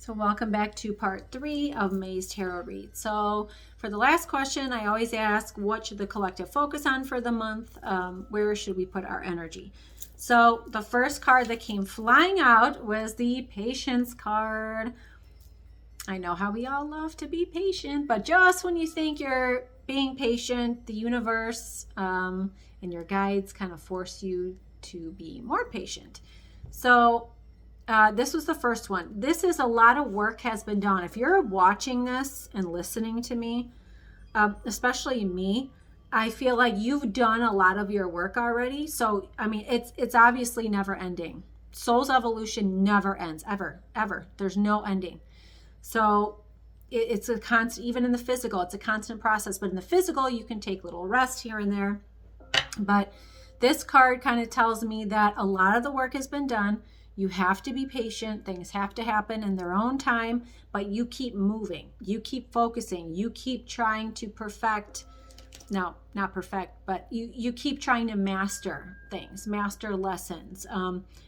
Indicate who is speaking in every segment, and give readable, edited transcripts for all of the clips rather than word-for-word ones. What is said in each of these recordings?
Speaker 1: So welcome back to part 3 of May's Tarot Read. So for the last question, I always ask, what should the collective focus on for the month? Where should we put our energy? So the first card that came flying out was the Patience card. I know how we all love to be patient, but just when you think you're being patient, the universe and your guides kind of force you to be more patient. So this was the first one. This is a lot of work has been done. If you're watching this and listening to me, especially me, I feel like you've done a lot of your work already. So, I mean, it's obviously never ending. Soul's evolution never ends, ever, ever. There's no ending. So it's a constant, even in the physical, it's a constant process. But in the physical, you can take little rest here and there. But this card kind of tells me that a lot of the work has been done. You have to be patient. Things have to happen in their own time, but you keep moving. You keep focusing. You keep trying to perfect. No, not perfect, but you keep trying to master things, master lessons,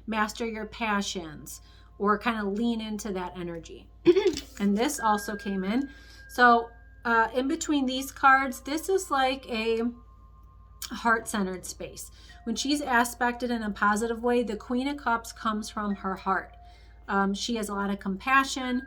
Speaker 1: master your passions, or kind of lean into that energy. And this also came in. So in between these cards, this is like a heart-centered space. When she's aspected in a positive way, the Queen of Cups comes from her heart. She has a lot of compassion.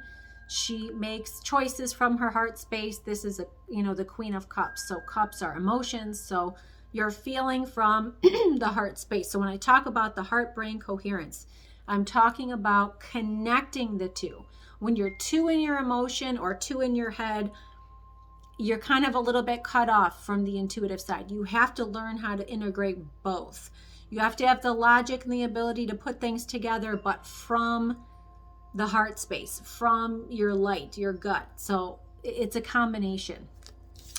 Speaker 1: She makes choices from her heart space. This is the Queen of Cups. So cups are emotions. So you're feeling from the heart space. So when I talk about the heart-brain coherence, I'm talking about connecting the two. When you're two in your emotion or two in your head, you're kind of a little bit cut off from the intuitive side. You have to learn how to integrate both. You have to have the logic and the ability to put things together, but from the heart space, from your light, your gut. So it's a combination.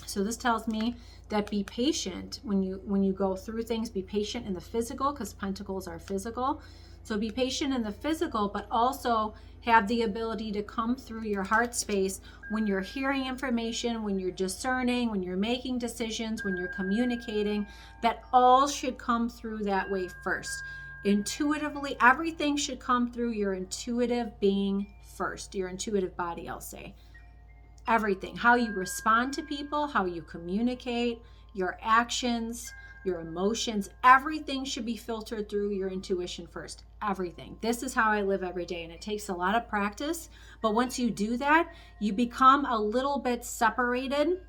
Speaker 1: So this tells me that be patient when you go through things. Be patient in the physical, because pentacles are physical. So be patient in the physical, but also have the ability to come through your heart space when you're hearing information, when you're discerning, when you're making decisions, when you're communicating. That all should come through that way first. Intuitively, everything should come through your intuitive being first, your intuitive body, I'll say. Everything, how you respond to people, how you communicate, your actions, your emotions, everything should be filtered through your intuition first. Everything. This is how I live every day, and it takes a lot of practice. But once you do that, you become a little bit separated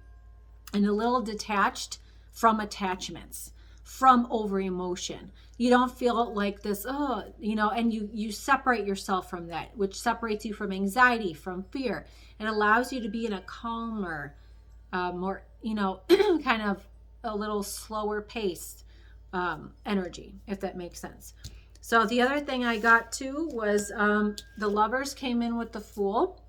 Speaker 1: and a little detached from attachments, from over emotion. You don't feel like this, and you separate yourself from that, which separates you from anxiety, from fear. It allows you to be in a calmer, more, kind of a little slower paced energy, if that makes sense. So the other thing I got too was the Lovers came in with the Fool.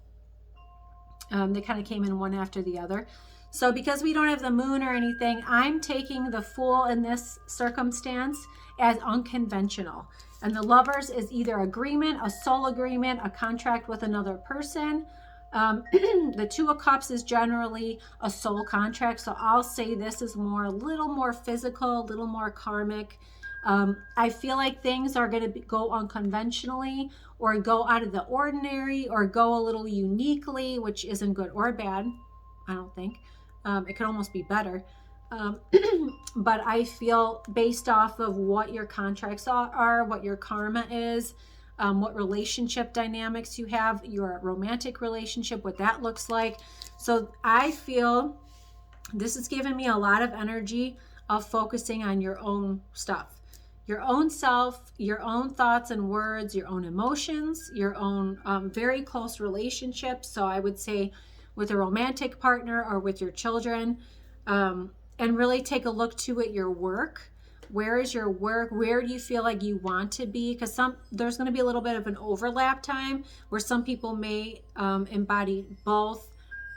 Speaker 1: They kind of came in one after the other. So because we don't have the moon or anything, I'm taking the Fool in this circumstance as unconventional. And the Lovers is either agreement, a soul agreement, a contract with another person. The Two of Cups is generally a soul contract. So I'll say this is a little more physical, a little more karmic. I feel like things are going to go unconventionally or go out of the ordinary or go a little uniquely, which isn't good or bad, I don't think. It could almost be better. But I feel based off of what your contracts are, what your karma is, what relationship dynamics you have, your romantic relationship, what that looks like. So I feel this is giving me a lot of energy of focusing on your own stuff, your own self, your own thoughts and words, your own emotions, your own very close relationships. So I would say with a romantic partner or with your children, and really take a look to at your work. Where is your work? Where do you feel like you want to be? Because there's going to be a little bit of an overlap time where some people may embody both.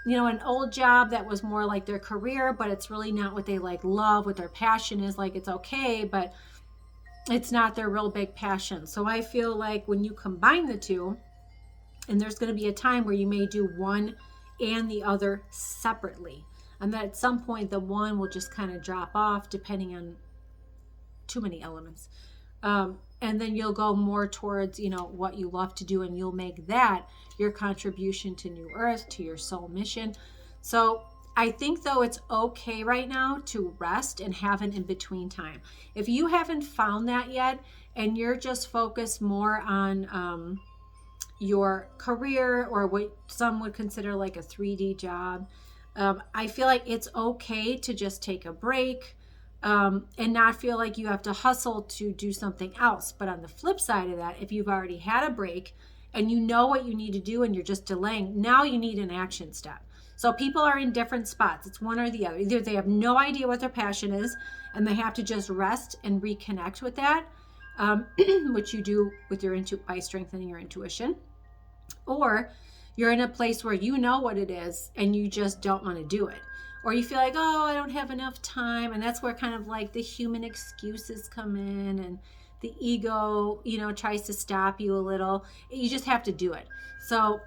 Speaker 1: An old job that was more like their career, but it's really not what they love, what their passion is. Like, it's okay, but it's not their real big passion. So I feel like when you combine the two, and there's going to be a time where you may do one and the other separately. And that at some point, the one will just kind of drop off depending on too many elements. And then you'll go more towards, what you love to do, and you'll make that your contribution to New Earth, to your soul mission. So I think, though, it's okay right now to rest and have an in-between time. If you haven't found that yet, and you're just focused more on your career, or what some would consider like a 3D job, I feel like it's okay to just take a break, and not feel like you have to hustle to do something else. But on the flip side of that, if you've already had a break and you know what you need to do and you're just delaying, now you need an action step. So people are in different spots. It's one or the other. Either they have no idea what their passion is and they have to just rest and reconnect with that, which you do with by strengthening your intuition, or you're in a place where you know what it is and you just don't want to do it. Or you feel like, oh, I don't have enough time. And that's where kind of like the human excuses come in, and the ego, tries to stop you a little. You just have to do it. So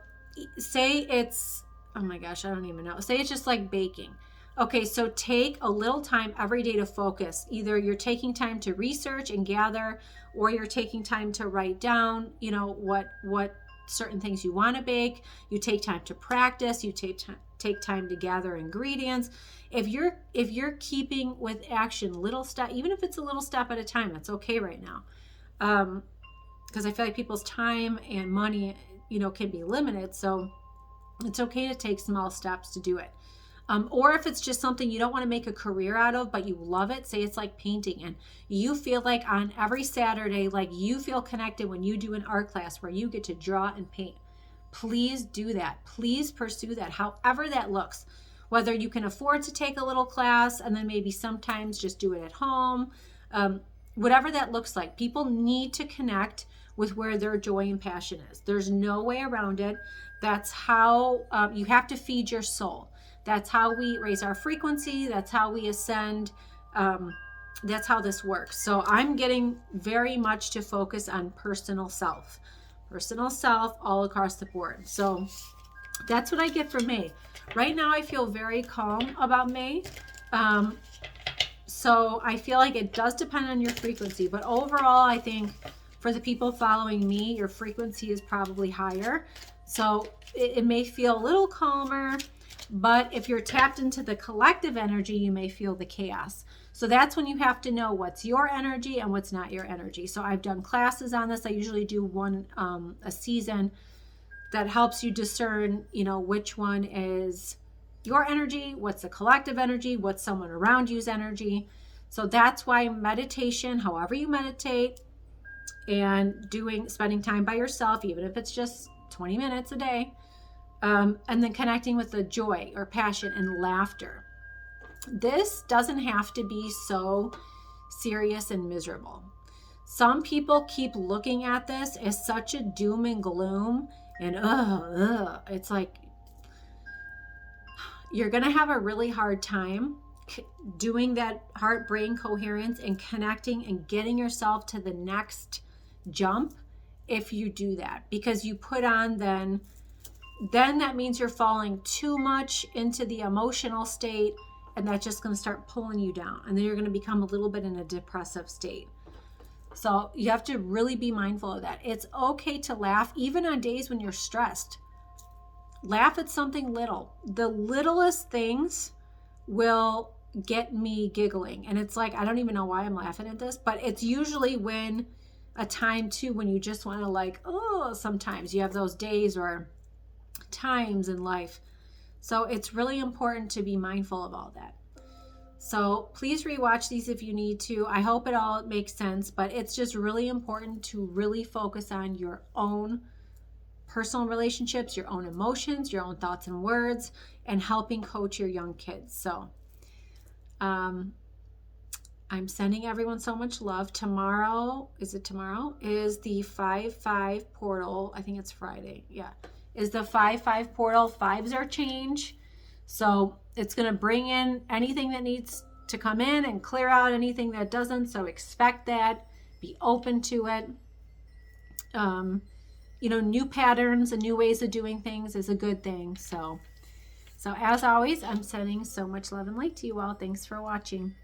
Speaker 1: say it's, oh my gosh, I don't even know. Say it's just like baking. Okay, so take a little time every day to focus. Either you're taking time to research and gather, or you're taking time to write down, what certain things you want to bake. You take time to practice. You take time to gather ingredients. If you're keeping with action, little step, even if it's a little step at a time, that's okay right now. Because I feel like people's time and money, can be limited. So it's okay to take small steps to do it. Or if it's just something you don't want to make a career out of, but you love it, say it's like painting, and you feel like on every Saturday, like you feel connected when you do an art class where you get to draw and paint. Please do that. Please pursue that, however that looks. Whether you can afford to take a little class and then maybe sometimes just do it at home, whatever that looks like. People need to connect with where their joy and passion is. There's no way around it. That's how you have to feed your soul. That's how we raise our frequency. That's how we ascend. That's how this works. So I'm getting very much to focus on personal self all across the board. So that's what I get from May. Right now, I feel very calm about May. So I feel like it does depend on your frequency, but overall, I think for the people following me, your frequency is probably higher. So it may feel a little calmer, but if you're tapped into the collective energy, you may feel the chaos. So that's when you have to know what's your energy and what's not your energy. So I've done classes on this. I usually do one a season that helps you discern, which one is your energy, what's the collective energy, what's someone around you's energy. So that's why meditation, however you meditate, and spending time by yourself, even if it's just 20 minutes a day, and then connecting with the joy or passion and laughter. This doesn't have to be so serious and miserable. Some people keep looking at this as such a doom and gloom, and it's like you're going to have a really hard time doing that heart-brain coherence and connecting and getting yourself to the next jump if you do that, because you put on then that means you're falling too much into the emotional state, and that's just going to start pulling you down, and then you're going to become a little bit in a depressive state. So you have to really be mindful of that. It's okay to laugh even on days when you're stressed. Laugh at something little. The littlest things will get me giggling, and it's like I don't even know why I'm laughing at this, but it's usually when a time too when you just want to sometimes you have those days or times in life. So it's really important to be mindful of all that. So please rewatch these if you need to. I hope it all makes sense, but it's just really important to really focus on your own personal relationships, your own emotions, your own thoughts and words, and helping coach your young kids. So I'm sending everyone so much love. Tomorrow is the 5-5 portal. I think it's Friday. Yeah. Is the 5-5 portal. 5s are change. So it's going to bring in anything that needs to come in and clear out anything that doesn't. So expect that. Be open to it. New patterns and new ways of doing things is a good thing. So as always, I'm sending so much love and light to you all. Thanks for watching.